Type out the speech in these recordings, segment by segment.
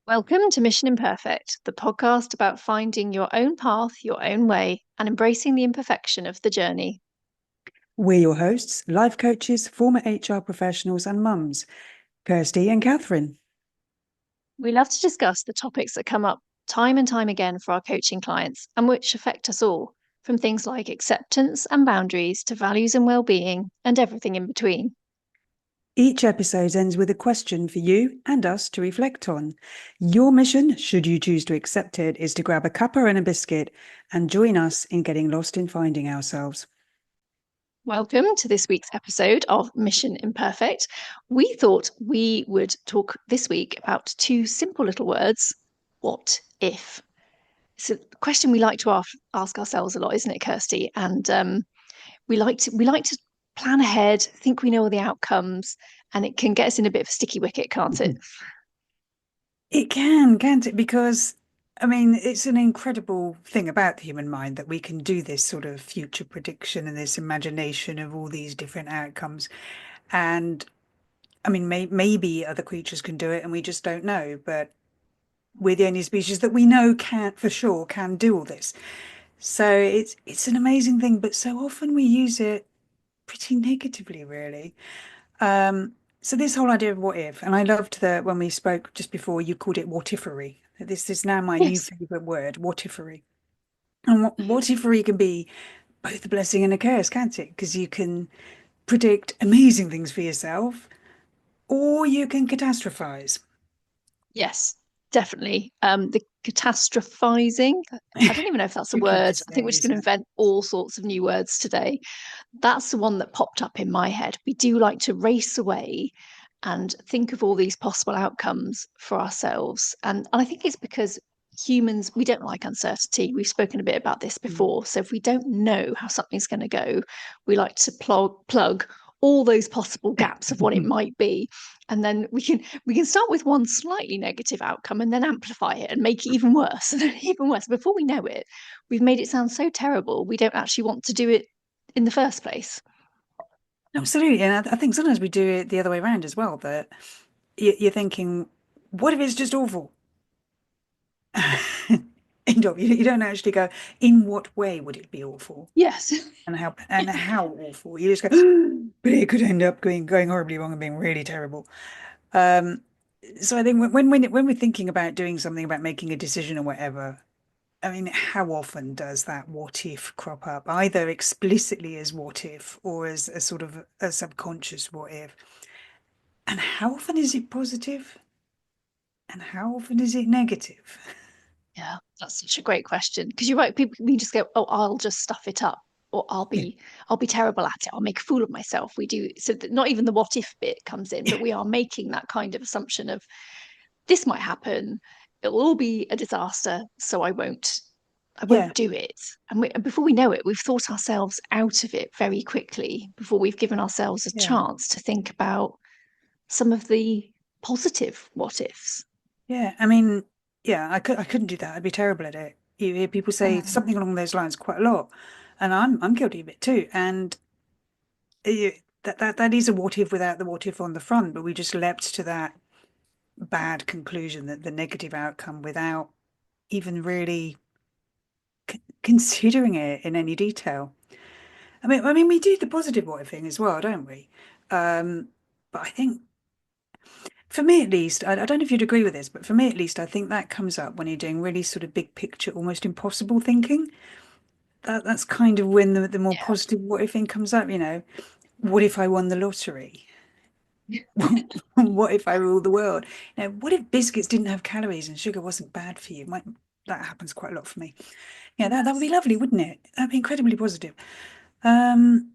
Welcome to Mission Imperfect, the podcast about finding your own path, your own way, and embracing the imperfection of the journey. We're your hosts, life coaches, former HR professionals, and mums, Kirsty and Catherine. We love to discuss the topics that come up time and time again for our coaching clients and which affect us all, from things like acceptance and boundaries to values and well-being and everything in between. Each episode ends with a question for you and us to reflect on. Your mission, should you choose to accept it, is to grab a cuppa and a biscuit and join us in getting lost in finding ourselves. Welcome to this week's episode of Mission Imperfect. We thought we would talk this week about two simple little words: what if? It's a question we like to ask ourselves a lot, isn't it, Kirsty? And we like to plan ahead, think we know all the outcomes, and it can get us in a bit of a sticky wicket, can't it? It can, can't it? Because, I mean, it's an incredible thing about the human mind that we can do this sort of future prediction and this imagination of all these different outcomes. And I mean, maybe other creatures can do it and we just don't know, but we're the only species that we know can for sure can do all this. So it's an amazing thing, but so often we use it pretty negatively, really. So this whole idea of what if, and I loved that when we spoke just before, you called it what-iffery. This is now my new Yes. favorite word, what-iffery. And what-iffery can be both a blessing and a curse, can't it? Because you can predict amazing things for yourself, or you can catastrophize. Yes, definitely. The catastrophizing, I don't even know if that's a Tricky to word. I think say, we're just going to isn't it? invent all sorts of new words today. That's the one that popped up in my head. We do like to race away and think of all these possible outcomes for ourselves. And I think it's because humans, we don't like uncertainty. We've spoken a bit about this Mm. before. So if we don't know how something's going to go, we like to plug all those possible gaps of what it might be. And then we can start with one slightly negative outcome and then amplify it and make it even worse and even worse. Before we know it, we've made it sound so terrible we don't actually want to do it in the first place. Absolutely. And I think sometimes we do it the other way around as well, that you're thinking, what if it's just awful? You don't actually go, in what way would it be awful? Yes. And how awful? You just go, but it could end up going horribly wrong and being really terrible. Um, so I think when we're thinking about doing something, about making a decision or whatever, I mean, how often does that what if crop up, either explicitly as what if or as a sort of a subconscious what if? And how often is it positive? And how often is it negative? Yeah, that's such a great question. Because you're right, people we just go, oh, I'll just stuff it up, or Yeah, I'll be terrible at it. I'll make a fool of myself. We do so that not even the what if bit comes in, but yeah, we are making that kind of assumption of this might happen. It will all be a disaster, so I yeah, won't do it. And before we know it, we've thought ourselves out of it very quickly before we've given ourselves a yeah, chance to think about some of the positive what ifs. yeah. I mean, yeah, I couldn't do that. I'd be terrible at it. You hear people say Mm. something along those lines quite a lot, and I'm guilty of it too. And that is a what if without the what if on the front, but we just leapt to that bad conclusion, that the negative outcome, without even really considering it in any detail. I mean, we do the positive what if thing as well, don't we? Um, but I think, for me at least, I don't know if you'd agree with this, but for me at least, I think that comes up when you're doing really sort of big picture, almost impossible thinking. That's kind of when the more Yeah. positive what if thing comes up, what if I won the lottery? What if I ruled the world? What if biscuits didn't have calories and sugar wasn't bad for you? That happens quite a lot for me. Yeah, that would be Yes. lovely, wouldn't it? That'd be incredibly positive. Um,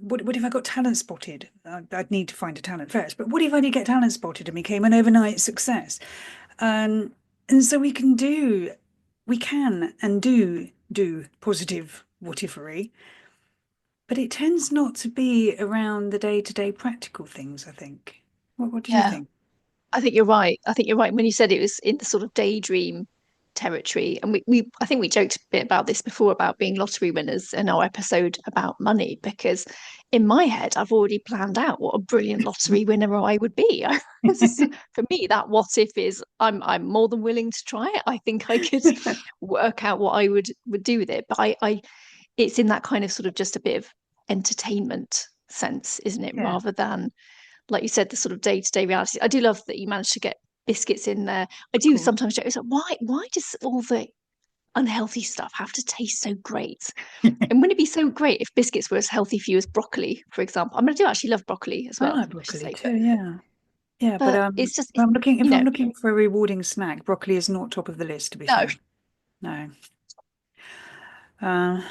what if I got talent spotted? I'd need to find a talent first, but what if I did get talent spotted and became an overnight success? Um, and so we can and do positive whatifering, but it tends not to be around the day-to-day practical things, I think. What do you Yeah. think? I think you're right. I think you're right. When you said it was in the sort of daydream territory. And we I think we joked a bit about this before about being lottery winners in our episode about money, because in my head I've already planned out what a brilliant lottery winner I would be. For me, that what if is I'm more than willing to try it. I think I could work out what I would do with it. But I it's in that kind of sort of just a bit of entertainment sense, isn't it? Yeah, Rather than, like you said, the sort of day-to-day reality. I do love that you managed to get biscuits in there. I of do course. sometimes joke, it's like, why does all the unhealthy stuff have to taste so great? And wouldn't it be so great if biscuits were as healthy for you as broccoli, for example? I mean, I do actually love broccoli as I well, like I should broccoli say, too, yeah. Yeah, but it's just, if I'm looking you if I'm know, looking for a rewarding snack, broccoli is not top of the list, to be no, fair. No. Uh,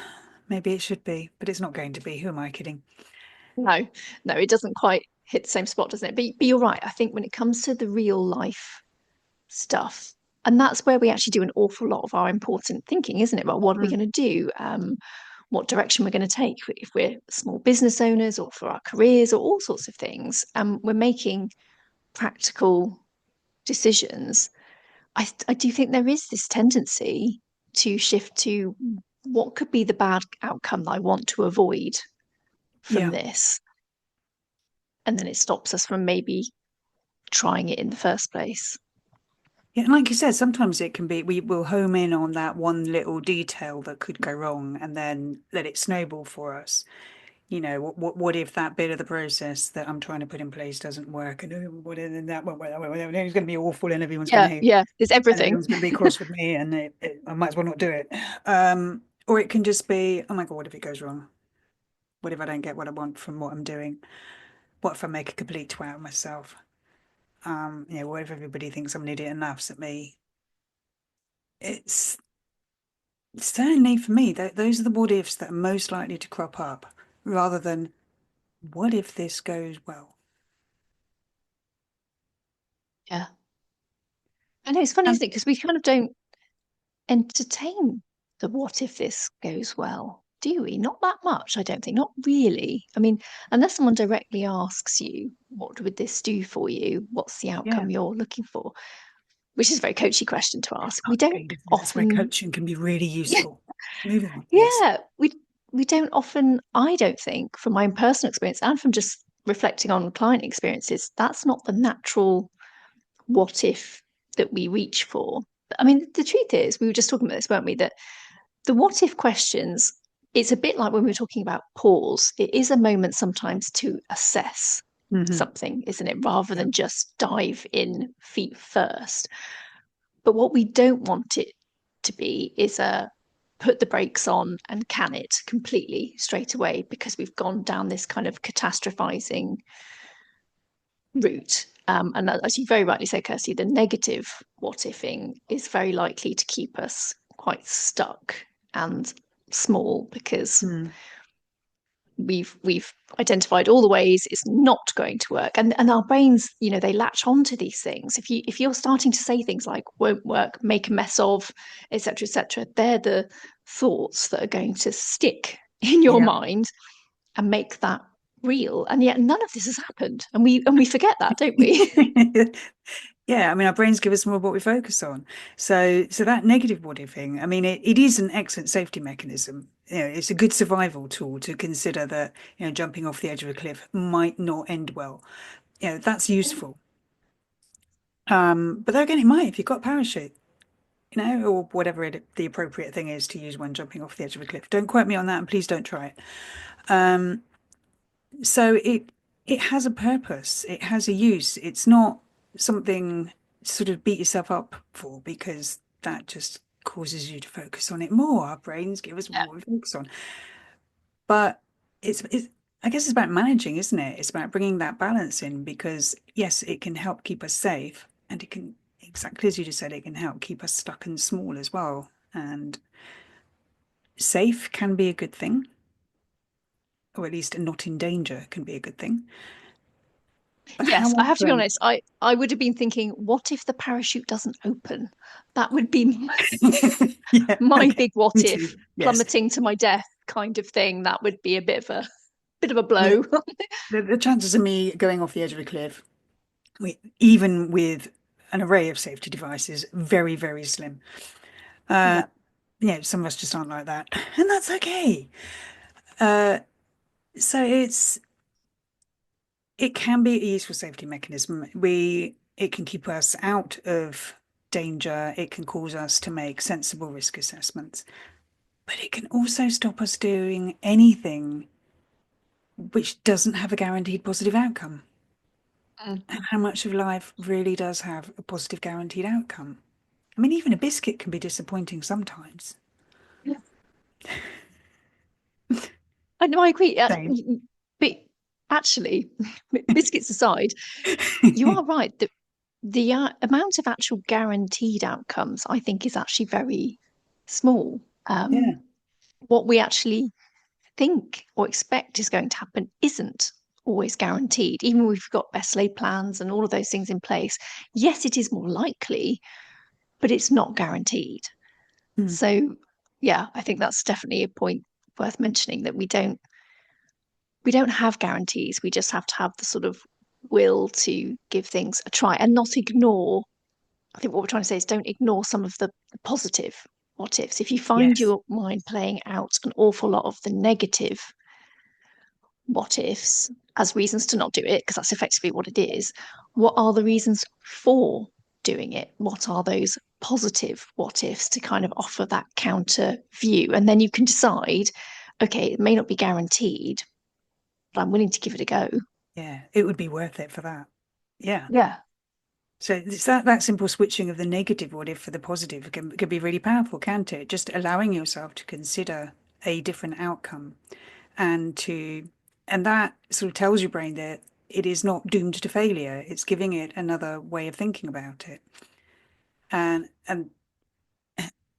maybe it should be, but it's not going to be. Who am I kidding? no, no, it doesn't quite hit the same spot, doesn't it? But you're right. I think when it comes to the real life stuff, and that's where we actually do an awful lot of our important thinking, isn't it? About what are we Mm, going to do? What direction we're going to take if we're small business owners or for our careers or all sorts of things. We're making practical decisions. I do think there is this tendency to shift to what could be the bad outcome that I want to avoid from yeah. this. And then it stops us from maybe trying it in the first place. Yeah, and like you said, sometimes it can be we will home in on that one little detail that could go wrong and then let it snowball for us. You know, what if that bit of the process that I'm trying to put in place doesn't work? And what if then that won't work? It's going to be awful and everyone's going to Yeah, hate yeah, there's and everything. everyone's going to be cross with me and I might as well not do it. Or it can just be, oh my God, what if it goes wrong? What if I don't get what I want from what I'm doing? What if I make a complete twat of myself? What if everybody thinks I'm an idiot and laughs at me? It's certainly for me, those are the what ifs that are most likely to crop up rather than what if this goes well? Yeah. I know it's funny, And isn't it? Because we kind of don't entertain the what if this goes well, do we? Not that much, I don't think. Not really. I mean, unless someone directly asks you, what would this do for you? What's the yeah, outcome you're looking for? Which is a very coachy question to ask. We don't okay, that's where often, coaching can be really yeah, useful. Moving on, yes. yeah, we don't often, I don't think, from my own personal experience and from just reflecting on client experiences, that's not the natural what if that we reach for. I mean, the truth is, we were just talking about this, weren't we? That the what if questions, it's a bit like when we were talking about pause. It is a moment sometimes to assess Hmm. something, isn't it? Rather Yeah, than just dive in feet first. But what we don't want it to be is a put the brakes on and can it completely straight away because we've gone down this kind of catastrophizing route. And as you very rightly say, Kirsty, the negative what ifing is very likely to keep us quite stuck and small because mm, we've identified all the ways it's not going to work, and our brains, they latch on to these things. If you're starting to say things like won't work, make a mess of, etc., they're the thoughts that are going to stick in your yeah. mind and make that real. And yet none of this has happened, and we forget that, don't we? Yeah, I mean, our brains give us more of what we focus on. So that negative body thing, I mean, it is an excellent safety mechanism. It's a good survival tool to consider that, jumping off the edge of a cliff might not end well. That's useful. But then again, it might if you've got a parachute, or whatever the appropriate thing is to use when jumping off the edge of a cliff. Don't quote me on that, and please don't try it. Um, so it has a purpose. It has a use. It's not something to sort of beat yourself up for because that just causes you to focus on it more. Our brains give us Yeah. more to focus on. But it's I guess it's about managing, isn't it? It's about bringing that balance in because yes, it can help keep us safe and it can exactly as you just said, it can help keep us stuck and small as well. And safe can be a good thing, or at least not in danger can be a good thing. But how Yes, I have to be often honest. I would have been thinking, what if the parachute doesn't open? That would be Yeah, my okay. big what Me if, too. Yes. plummeting to my death kind of thing. That would be a bit of a The, blow. the chances of me going off the edge of a cliff, even with an array of safety devices, very, very slim. Uh, Yeah. some of us just aren't like that, and that's okay. Uh, so it can be a useful safety mechanism. It can keep us out of danger. It can cause us to make sensible risk assessments, but it can also stop us doing anything which doesn't have a guaranteed positive outcome. Mm. And how much of life really does have a positive guaranteed outcome? I mean, even a biscuit can be disappointing sometimes. Yeah. I know, I agree. Same. But actually, biscuits aside, you are right. The amount of actual guaranteed outcomes, I think, is actually very small. Yeah. What we actually think or expect is going to happen isn't always guaranteed. Even if we've got best laid plans and all of those things in place, yes, it is more likely, but it's not guaranteed. Mm. So, yeah, I think that's definitely a point worth mentioning that we don't have guarantees. We just have to have the sort of will to give things a try and not ignore. I think what we're trying to say is don't ignore some of the positive what ifs. If you find Yes. your mind playing out an awful lot of the negative what ifs as reasons to not do it, because that's effectively what it is, what are the reasons for doing it? What are those positive what ifs to kind of offer that counter view? And then you can decide, okay, it may not be guaranteed, but I'm willing to give it a go. Yeah. It would be worth it for that. Yeah. Yeah. So it's that simple switching of the negative what if for the positive can be really powerful, can't it? Just allowing yourself to consider a different outcome and that sort of tells your brain that it is not doomed to failure. It's giving it another way of thinking about it. And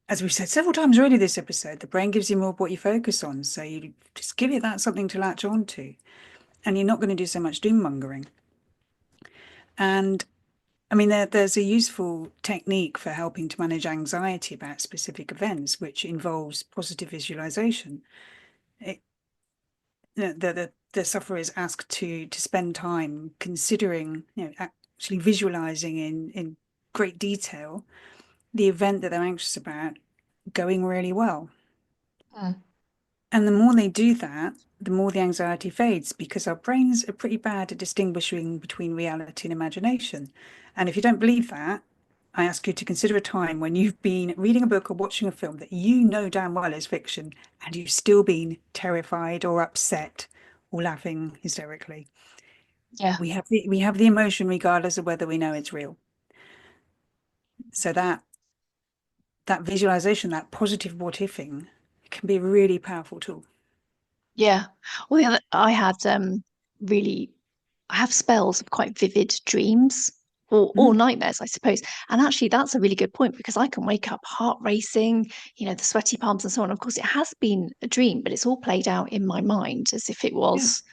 as we've said several times already this episode, the brain gives you more of what you focus on. So you just give it that something to latch on to, and you're not going to do so much doom mongering. And I mean, there's a useful technique for helping to manage anxiety about specific events, which involves positive visualization. It, the sufferer is asked to spend time considering, actually visualizing in great detail the event that they're anxious about going really well. Mm. And the more they do that, the more the anxiety fades because our brains are pretty bad at distinguishing between reality and imagination. And if you don't believe that, I ask you to consider a time when you've been reading a book or watching a film that you know damn well is fiction and you've still been terrified or upset or laughing hysterically. Yeah. We have the emotion regardless of whether we know it's real. So that visualization, that positive what-ifing can be a really powerful tool. Yeah. Well, the other, really, I have spells of quite vivid dreams or Mm, nightmares, I suppose. And actually, that's a really good point because I can wake up heart racing, the sweaty palms and so on. Of course, it has been a dream, but it's all played out in my mind as if it yeah. was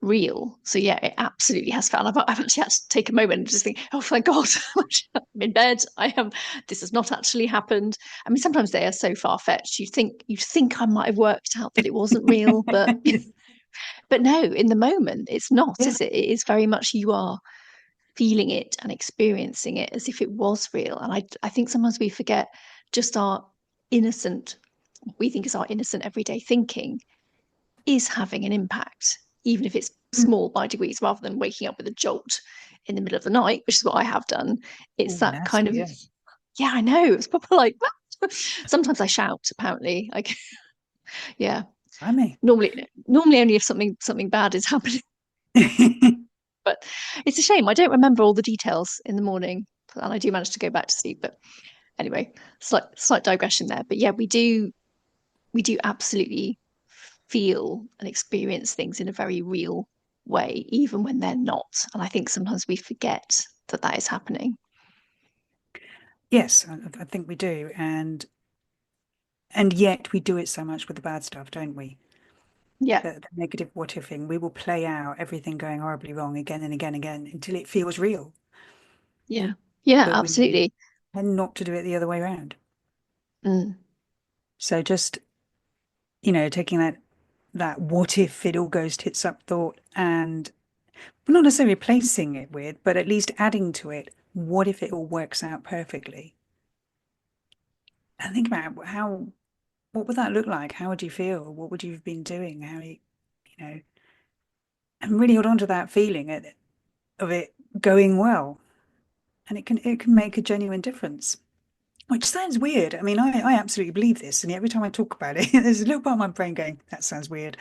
real. So yeah, it absolutely has felt. I've actually had to take a moment and just think, oh, thank God, I'm in bed. I am. This has not actually happened. I mean, sometimes they are so far fetched. You think I might have worked out that it wasn't real, but but no, in the moment, it's not, Yeah. is it? It is very much you are feeling it and experiencing it as if it was real. And I think sometimes we forget just our innocent, we think is our innocent everyday thinking is having an impact, even if it's Mm. small by degrees, rather than waking up with a jolt in the middle of the night, which is what I have done. It's Oh, that kind nasty, of, yeah. yeah, I know. It's probably like, sometimes I shout, apparently. Like, yeah. I mean. Normally only if something bad is happening. But it's a shame. I don't remember all the details in the morning, and I do manage to go back to sleep. But anyway, slight digression there. But yeah, we do absolutely feel and experience things in a very real way, even when they're not. And I think sometimes we forget that that is happening. Yes, I think we do, and yet we do it so much with the bad stuff, don't we? Yeah, The negative what ifing, we will play out everything going horribly wrong again and again and again until it feels real. yeah, yeah, But we absolutely. tend not to do it the other way around. Mm, So just, taking that what if it all goes tits up thought and not necessarily replacing it with, but at least adding to it, what if it all works out perfectly? and think about what would that look like? How would you feel? What would you have been doing? You know, and really hold on to that feeling of it going well, and it can make a genuine difference. Which sounds weird. I mean, I absolutely believe this, and every time I talk about it, there's a little part of my brain going, "That sounds weird,"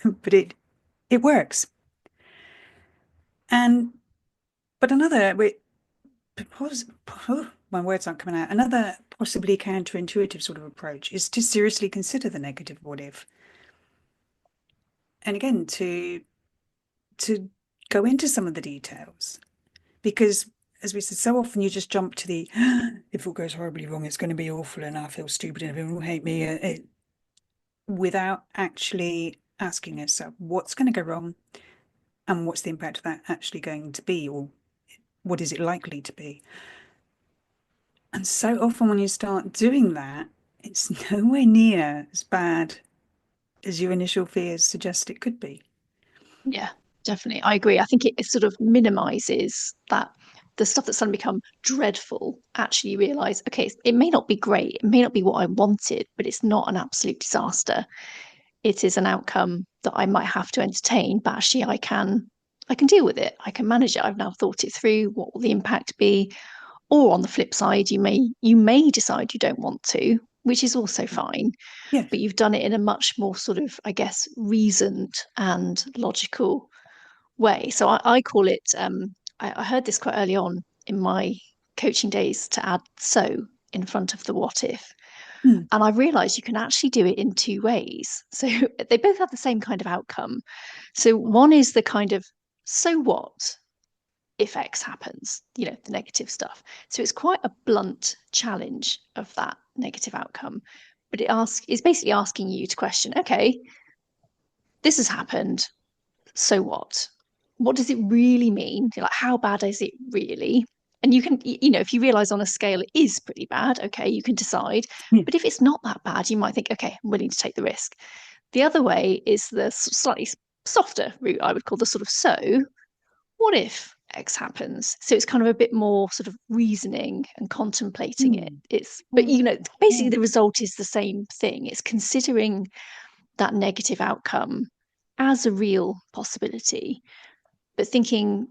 but it works. And but another, because oh, my words aren't coming out. Another possibly counterintuitive sort of approach is to seriously consider the negative what if, and again to go into some of the details because. As we said, so often you just jump to the if it goes horribly wrong, it's going to be awful and I feel stupid and everyone will hate me. Without actually asking yourself what's going to go wrong and what's the impact of that actually going to be, or what is it likely to be. And so often when you start doing that, it's nowhere near as bad as your initial fears suggest it could be. Yeah, definitely. I agree. I think it sort of minimizes that the stuff that's suddenly become dreadful. Actually, you realize, okay, it may not be great, it may not be what I wanted, but it's not an absolute disaster. It is an outcome that I might have to entertain, but actually I can deal with it. I can manage it. I've now thought it through. What will the impact be? Or on the flip side, you may decide you don't want to, which is also fine, Yes. but you've done it in a much more sort of, I guess, reasoned and logical way. So I call it, I heard this quite early on in my coaching days to add so in front of the what if. Mm, And I realized you can actually do it in two ways. So they both have the same kind of outcome. So one is the kind of so what if X happens, the negative stuff. So it's quite a blunt challenge of that negative outcome. But it's basically asking you to question, okay, this has happened. So what? What does it really mean? Like, how bad is it really? And you can, if you realize on a scale it is pretty bad, okay, you can decide. yeah. But if it's not that bad, you might think, okay, I'm willing to take the risk. The other way is the slightly softer route, I would call the sort of so, what if X happens? So it's kind of a bit more sort of reasoning and contemplating it. Mm, But mm, basically yeah. the result is the same thing. It's considering that negative outcome as a real possibility, but thinking,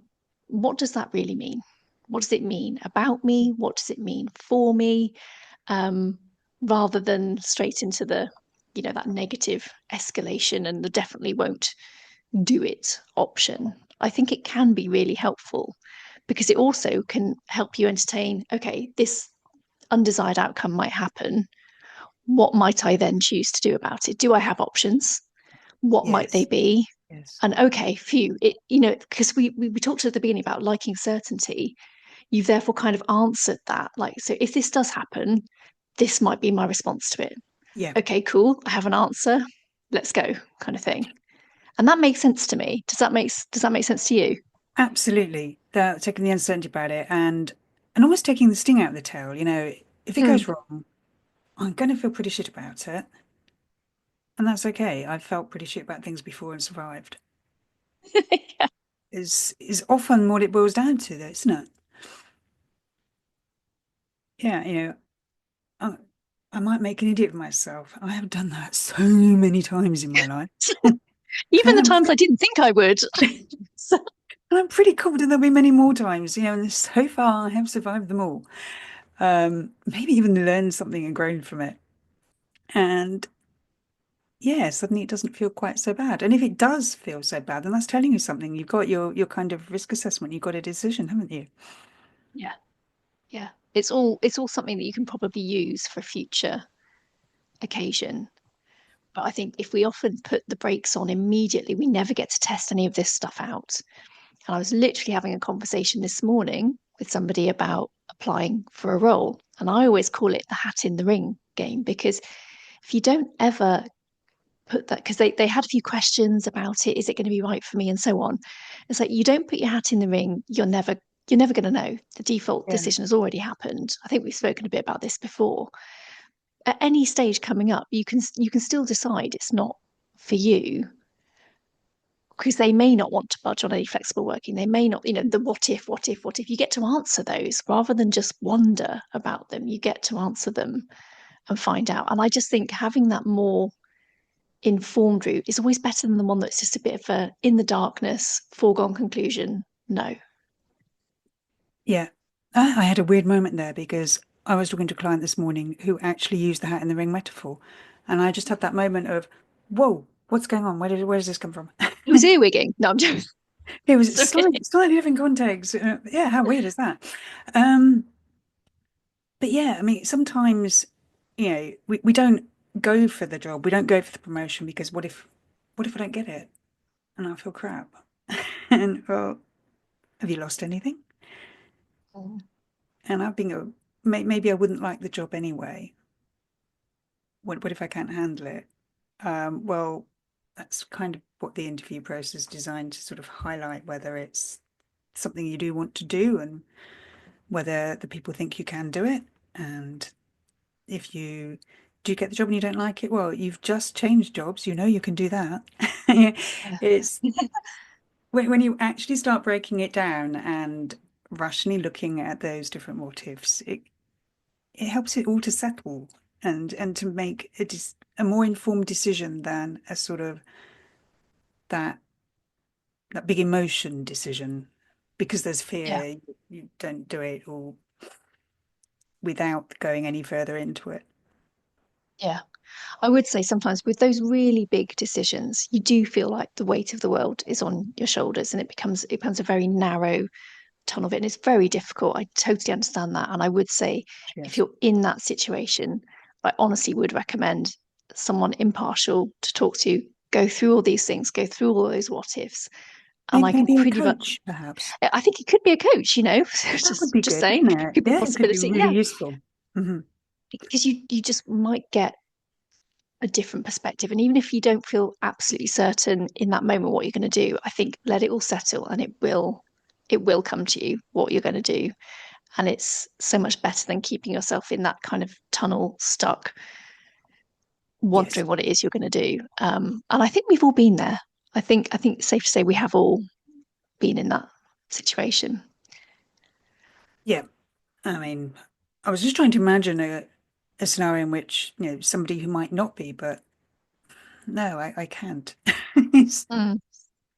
what does that really mean? What does it mean about me? What does it mean for me? Um, Rather than straight into that negative escalation and the definitely won't do it option. I think it can be really helpful because it also can help you entertain, okay, this undesired outcome might happen. What might I then choose to do about it? Do I have options? What might they Yes. be? Yes. And okay, phew, because we talked at the beginning about liking certainty. You've therefore kind of answered that. Like, so if this does happen, this might be my response to it. Yeah. Okay, cool. I have an answer. Let's go, kind of thing. And that makes sense to me. Does that make sense to you? Absolutely. Taking the uncertainty about it and almost taking the sting out of the tail. If it Mm. goes wrong, I'm going to feel pretty shit about it. And that's okay. I've felt pretty shit about things before and survived. Yeah. Is often what it boils down to, though, isn't it? Yeah, I, I might make an idiot of myself. I have done that so many times in my life. Even And the I'm times I didn't think I would. So, and I'm pretty confident there'll be many more times, and so far I have survived them all. Maybe even learned something and grown from it. And yeah, suddenly it doesn't feel quite so bad. And if it does feel so bad, then that's telling you something. You've got your kind of risk assessment, you've got a decision, haven't you? yeah, yeah. It's all something that you can probably use for a future occasion. But I think if we often put the brakes on immediately, we never get to test any of this stuff out. And I was literally having a conversation this morning with somebody about applying for a role. And I always call it the hat in the ring game because if you don't ever put that, because they had a few questions about it, is it going to be right for me and so on. It's like you don't put your hat in the ring, you're never going to know. The default Yeah. decision has already happened. I think we've spoken a bit about this before. At any stage coming up, you can still decide it's not for you. because they may not want to budge on any flexible working. They may not, the what if, what if, what if. You get to answer those rather than just wonder about them. You get to answer them and find out. And I just think having that more informed route is always better than the one that's just a bit of a in the darkness, foregone conclusion. No. Yeah. I had a weird moment there because I was talking to a client this morning who actually used the hat in the ring metaphor. And I just had that moment of, whoa, what's going on? Where does this come from? It was earwigging. No, I'm just It was sorry. slightly different context. Yeah, how weird is that? Um, but yeah, I mean, sometimes, we don't go for the job. We don't go for the promotion because what if I don't get it and I feel crap? And well, have you lost anything? And I've been maybe I wouldn't like the job anyway. What if I can't handle it? Well, that's kind of what the interview process is designed to sort of highlight whether it's something you do want to do and whether the people think you can do it. And if you do get the job and you don't like it, well, you've just changed jobs. You know you can do that. Yeah. It's when you actually start breaking it down and rationally looking at those different motives, it helps it all to settle and to make a more informed decision than a sort of that that big emotion decision because there's Yeah. fear you don't do it or without going any further into it. Yeah. I would say sometimes with those really big decisions, you do feel like the weight of the world is on your shoulders and it becomes a very narrow tunnel of it. And it's very difficult. I totally understand that. And I would say if Yes. you're in that situation, I honestly would recommend someone impartial to talk to, go through all these things, go through all those what ifs. And Maybe, I can maybe a pretty much coach, perhaps. I think it could be a coach, That would just be just good, saying, wouldn't it? could be a Yeah, it could be possibility. really Yeah. useful. Hmm. Because you just might get a different perspective. And even if you don't feel absolutely certain in that moment what you're going to do, I think let it all settle and it will come to you what you're going to do. And it's so much better than keeping yourself in that kind of tunnel stuck, Yes. wondering what it is you're going to do. And I think we've all been there. I think it's safe to say we have all been in that situation. Yeah. I mean, I was just trying to imagine a scenario in which, somebody who might not be, but no, I can't. It's, Mm,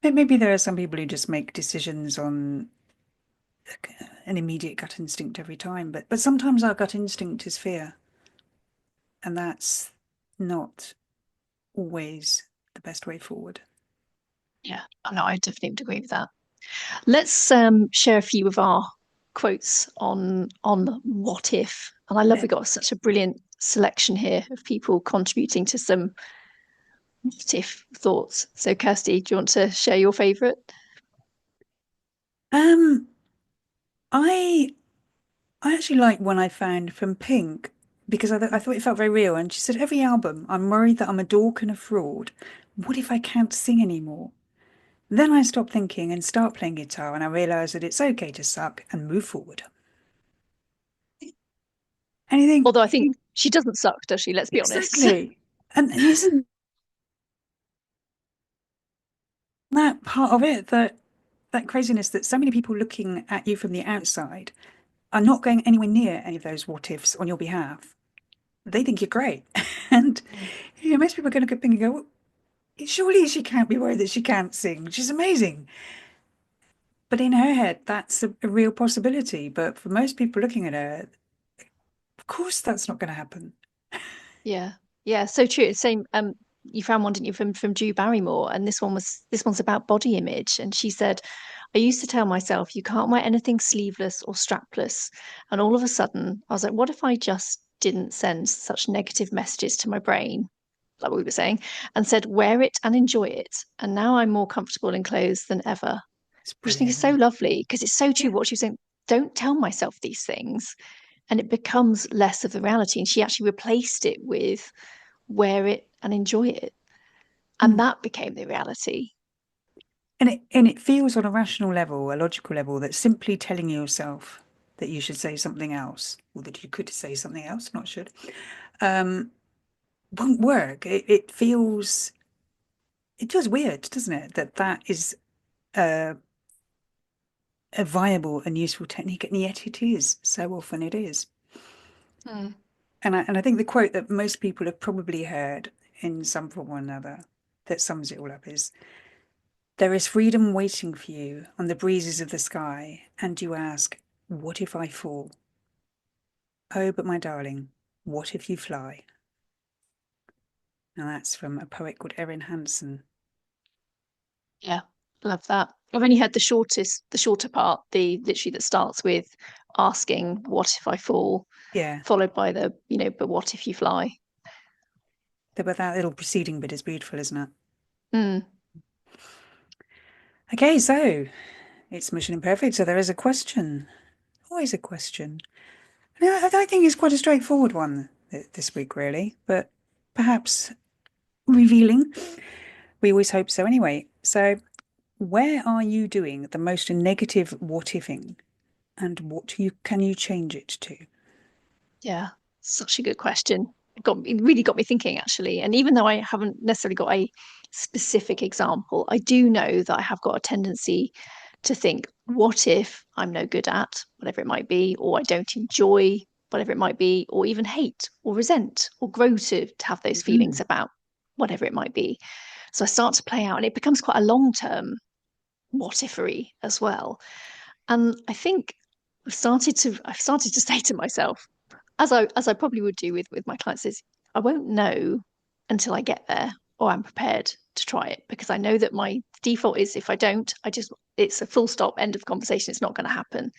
maybe there are some people who just make decisions on an immediate gut instinct every time, but sometimes our gut instinct is fear, and that's not always the best way forward. yeah, no, I definitely would agree with that. Let's share a few of our quotes on what if. And I love we Let got such a brilliant selection here of people contributing to some what if thoughts. So, Kirsty, do you want to share your favourite? um, I I actually like one I found from Pink because I thought it felt very real. And she said, every album, I'm worried that I'm a dork and a fraud. What if I can't sing anymore? Then I stop thinking and start playing guitar, and I realize that it's okay to suck and move forward. Anything Although I think she doesn't suck, does she? Let's be honest. exactly. And isn't that part of it that craziness that so many people looking at you from the outside are not going anywhere near any of those what ifs on your behalf? They think you're great. And most people are going to think and go, well, surely she can't be worried that she can't sing. She's amazing. But in her head, that's a real possibility. But for most people looking at her, of course, that's not going to happen. Yeah, yeah, so true. Same. You found one, didn't you, from Drew Barrymore, and this one's about body image, and she said, "I used to tell myself you can't wear anything sleeveless or strapless, and all of a sudden I was like, what if I just didn't send such negative messages to my brain, like we were saying, and said wear it and enjoy it, and now I'm more comfortable in clothes than ever." It's Which I think is brilliant, so isn't it? lovely because it's so true Yeah. what she was saying. Don't tell myself these things, and it becomes less of the reality. And she actually replaced it with wear it and enjoy it. And Mm. that became the reality. And it feels on a rational level, a logical level, that simply telling yourself that you should say something else, or that you could say something else, not should, um, won't work. It feels it feels weird, doesn't it? That that is a, a viable and useful technique, and yet it is. So often it is. Mm. And I think the quote that most people have probably heard in some form or another that sums it all up is, there is freedom waiting for you on the breezes of the sky, and you ask, what if I fall? Oh, but my darling, what if you fly? And that's from a poet called Erin Hansen. Yeah, love that. I've only heard the shorter part, the literally that starts with asking, "What if I fall?" Yeah, followed by the, "But what if you fly?" but that little preceding bit is beautiful, isn't it? Mm, Okay, so it's Mission Imperfect, so there is a question. Always a question. Yeah, I think it's quite a straightforward one this week, really, but perhaps revealing. We always hope so anyway. So, where are you doing the most negative what-ifing, and what you can you change it to? yeah, such a good question. It really got me thinking actually. And even though I haven't necessarily got a specific example, I do know that I have got a tendency to think, what if I'm no good at whatever it might be, or I don't enjoy whatever it might be, or even hate or resent or grow to have those feelings Mm. about whatever it might be. So I start to play out, and it becomes quite a long term what ifery as well. And I think I've started to say to myself, as I probably would do with my clients, is I won't know until I get there, or I'm prepared to try it, because I know that my default is, if I don't, it's a full stop, end of conversation. It's not going to happen.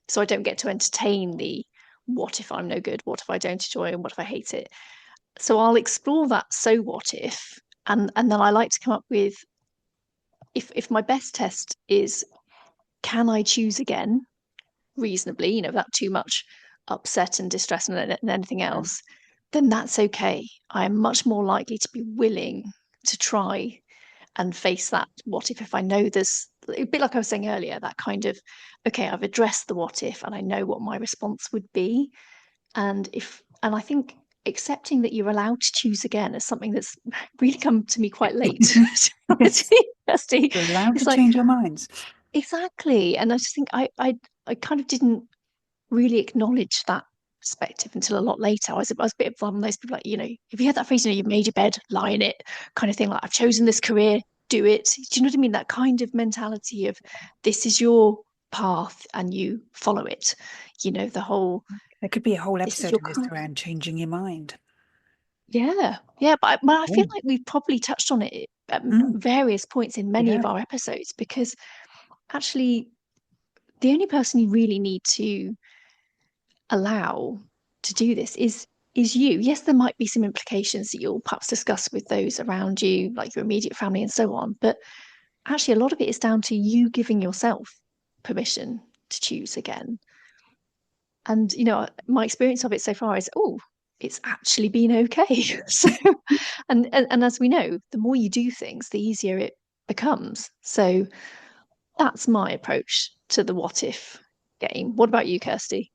So I don't get to entertain the what if I'm no good, what if I don't enjoy, and what if I hate it. So I'll explore that so what if, and then I like to come up with, if my best test is, can I choose again reasonably, without too much upset and distress and anything Mm. else, then that's okay. I am much more likely to be willing to try and face that what if I know there's a bit, like I was saying earlier, that kind of, okay, I've addressed the what if and I know what my response would be. And I think accepting that you're allowed to choose again is something that's really come to me quite late. Yes, Kirsty. you're allowed to It's like, change your minds. exactly. And I just think I kind of didn't really acknowledge that perspective until a lot later. I was a bit of one of those people, like, if you had that phrase, you've made your bed, lie in it, kind of thing, like, I've chosen this career, do it. Do you know what I mean? That kind of mentality of, this is your path and you follow it. The whole, There could be a whole this is episode your of this career. around changing your mind. Yeah, yeah, but I feel Oh. like we've probably touched on it at Mm, various points in we many of have. our episodes, because actually the only person you really need to allow to do this is you. Yes, there might be some implications that you'll perhaps discuss with those around you, like your immediate family and so on. But actually, a lot of it is down to you giving yourself permission to choose again. And my experience of it so far is, oh, it's actually been okay. So, and as we know, the more you do things, the easier it becomes. So that's my approach to the what if game. What about you, Kirsty?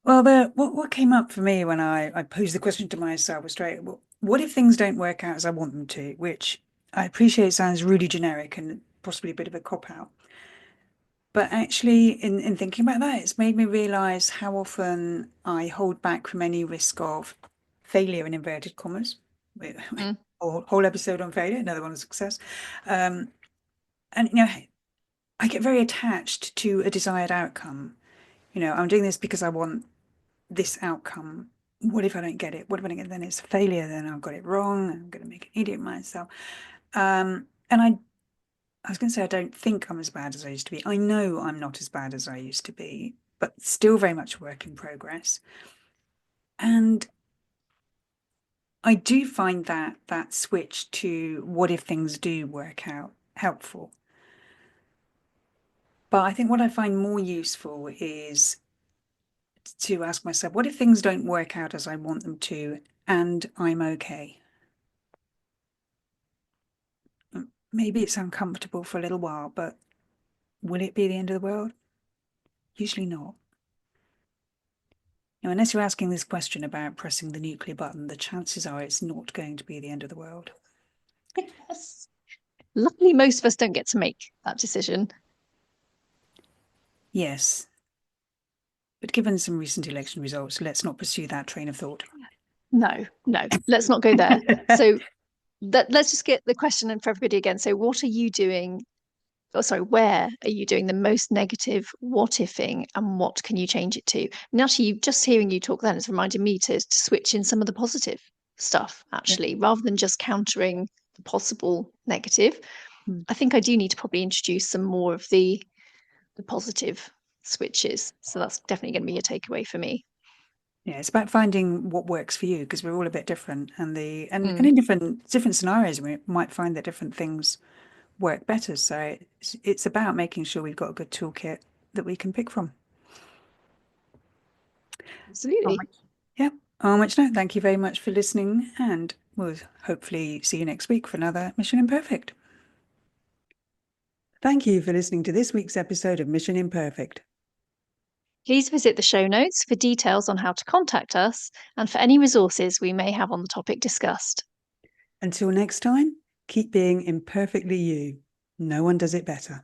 Well, what came up for me when I posed the question to myself was straight, well, what if things don't work out as I want them to? Which I appreciate sounds really generic and possibly a bit of a cop out. But actually, in thinking about that, it's made me realize how often I hold back from any risk of failure in inverted commas. Mm, Whole episode on failure, another one on success. Um, and I get very attached to a desired outcome. I'm doing this because I want this outcome. What if I don't get it? What if I don't get it? Then it's a failure. Then I've got it wrong. I'm going to make an idiot of myself. And I was going to say, I don't think I'm as bad as I used to be. I know I'm not as bad as I used to be, but still very much work in progress. And I do find that switch to what if things do work out helpful. But I think what I find more useful is to ask myself, what if things don't work out as I want them to, and I'm okay? Maybe it's uncomfortable for a little while, but will it be the end of the world? Usually not. Unless you're asking this question about pressing the nuclear button, the chances are it's not going to be the end of the world. Yes. Luckily, most of us don't get to make that decision. Yes. But given some recent election results, let's not pursue that train of thought. No, no, let's not go there. So let's just get the question in for everybody again. So, what are you doing? Oh, sorry, where are you doing the most negative what-iffing, and what can you change it to? And actually, just hearing you talk then has reminded me to switch in some of the positive stuff, Yeah. actually, rather than just countering the possible negative. Mm. I think I do need to probably introduce some more of the positive switches. So that's definitely going to be a takeaway for me. Yeah, it's about finding what works for you because we're all a bit different, and and Mm, in different scenarios we might find that different things work better. So it's about making sure we've got a good toolkit that we can pick from. On absolutely. which, yeah, on which note, thank you very much for listening, and we'll hopefully see you next week for another Mission Imperfect. Thank you for listening to this week's episode of Mission Imperfect. Please visit the show notes for details on how to contact us and for any resources we may have on the topic discussed. Until next time, keep being imperfectly you. No one does it better.